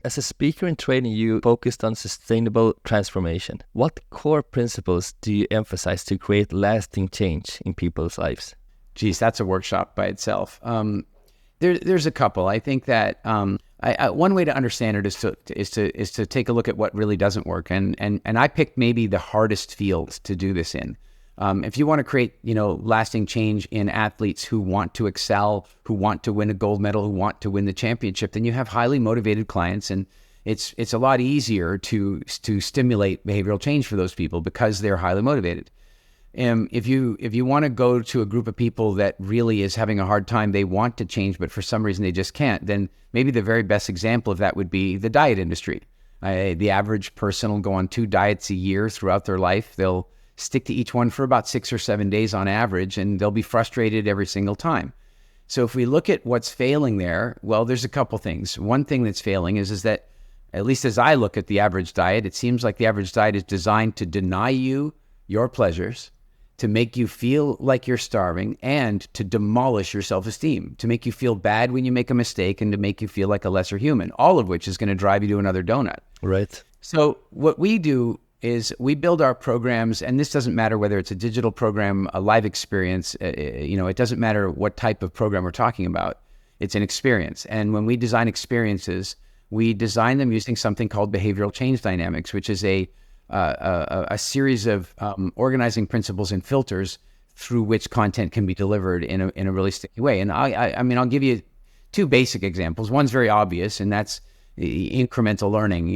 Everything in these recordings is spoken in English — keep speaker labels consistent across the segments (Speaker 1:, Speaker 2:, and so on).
Speaker 1: As a speaker and trainer, you focused on sustainable transformation. What core principles do you emphasize to create lasting change in people's lives?
Speaker 2: Geez, that's a workshop by itself. There's a couple. I think that one way to understand it is to take a look at what really doesn't work, and I picked maybe the hardest fields to do this in. If you want to create, lasting change in athletes who want to excel, who want to win a gold medal, who want to win the championship, then you have highly motivated clients, and it's a lot easier to stimulate behavioral change for those people because they're highly motivated. If you want to go to a group of people that really is having a hard time, they want to change, but for some reason they just can't, then maybe the very best example of that would be the diet industry. The average person will go on 2 diets a year throughout their life. They'll stick to each one for about 6 or 7 days on average, and they'll be frustrated every single time. So if we look at what's failing there, well, there's a couple things. One thing that's failing is that, at least as I look at the average diet, it seems like the average diet is designed to deny you your pleasures, to make you feel like you're starving, and to demolish your self-esteem, to make you feel bad when you make a mistake, and to make you feel like a lesser human, all of which is going to drive you to another donut.
Speaker 1: Right.
Speaker 2: So what we do is we build our programs, and this doesn't matter whether it's a digital program, a live experience, it doesn't matter what type of program we're talking about. It's an experience. And when we design experiences, we design them using something called behavioral change dynamics, which is a series of organizing principles and filters through which content can be delivered in a really sticky way. And I'll give you 2 basic examples. One's very obvious, and that's incremental learning.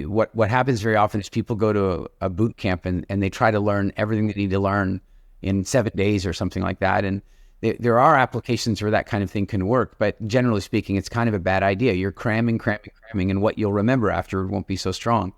Speaker 2: What happens very often is people go to a boot camp and they try to learn everything they need to learn in 7 days or something like that. And there are applications where that kind of thing can work, but generally speaking, it's kind of a bad idea. You're cramming, and what you'll remember after won't be so strong.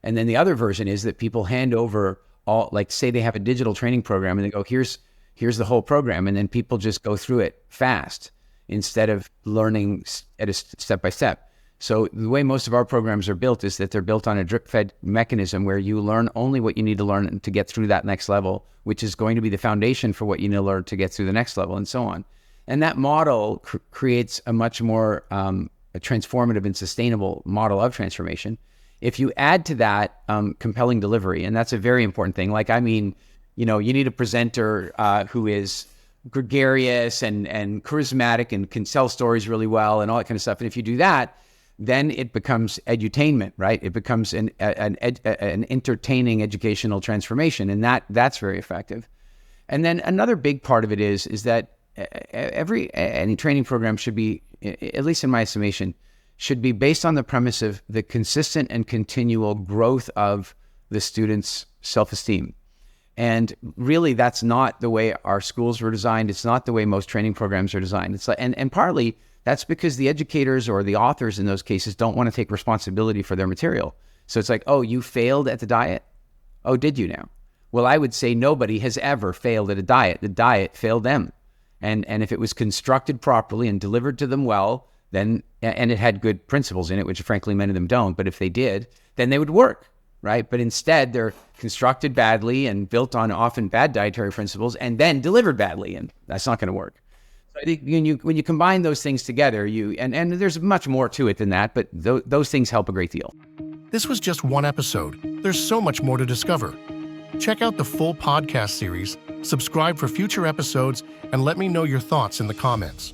Speaker 2: And then the other version is that people hand over all, like say they have a digital training program and they go, here's the whole program. And then people just go through it fast instead of learning at a step by step. So the way most of our programs are built is that they're built on a drip-fed mechanism where you learn only what you need to learn to get through that next level, which is going to be the foundation for what you need to learn to get through the next level, and so on. And that model creates a much more a transformative and sustainable model of transformation. If you add to that compelling delivery, and that's a very important thing. You need a presenter who is gregarious and charismatic and can tell stories really well and all that kind of stuff. And if you do that, then it becomes edutainment, right? It becomes an entertaining educational transformation, and that's very effective. And then another big part of it is that any training program should be, at least in my estimation, should be based on the premise of the consistent and continual growth of the student's self-esteem. And really, that's not the way our schools were designed. It's not the way most training programs are designed. It's like, and partly that's because the educators or the authors in those cases don't want to take responsibility for their material. So it's like, oh, you failed at the diet? Oh, did you now? Well, I would say nobody has ever failed at a diet. The diet failed them. And if it was constructed properly and delivered to them well, then, and it had good principles in it, which frankly many of them don't, but if they did, then they would work, right? But instead they're constructed badly and built on often bad dietary principles and then delivered badly, and that's not going to work. So I think when you combine those things together, and there's much more to it than that, but those things help a great deal.
Speaker 3: This was just one episode. There's so much more to discover. Check out the full podcast series, subscribe for future episodes, and let me know your thoughts in the comments.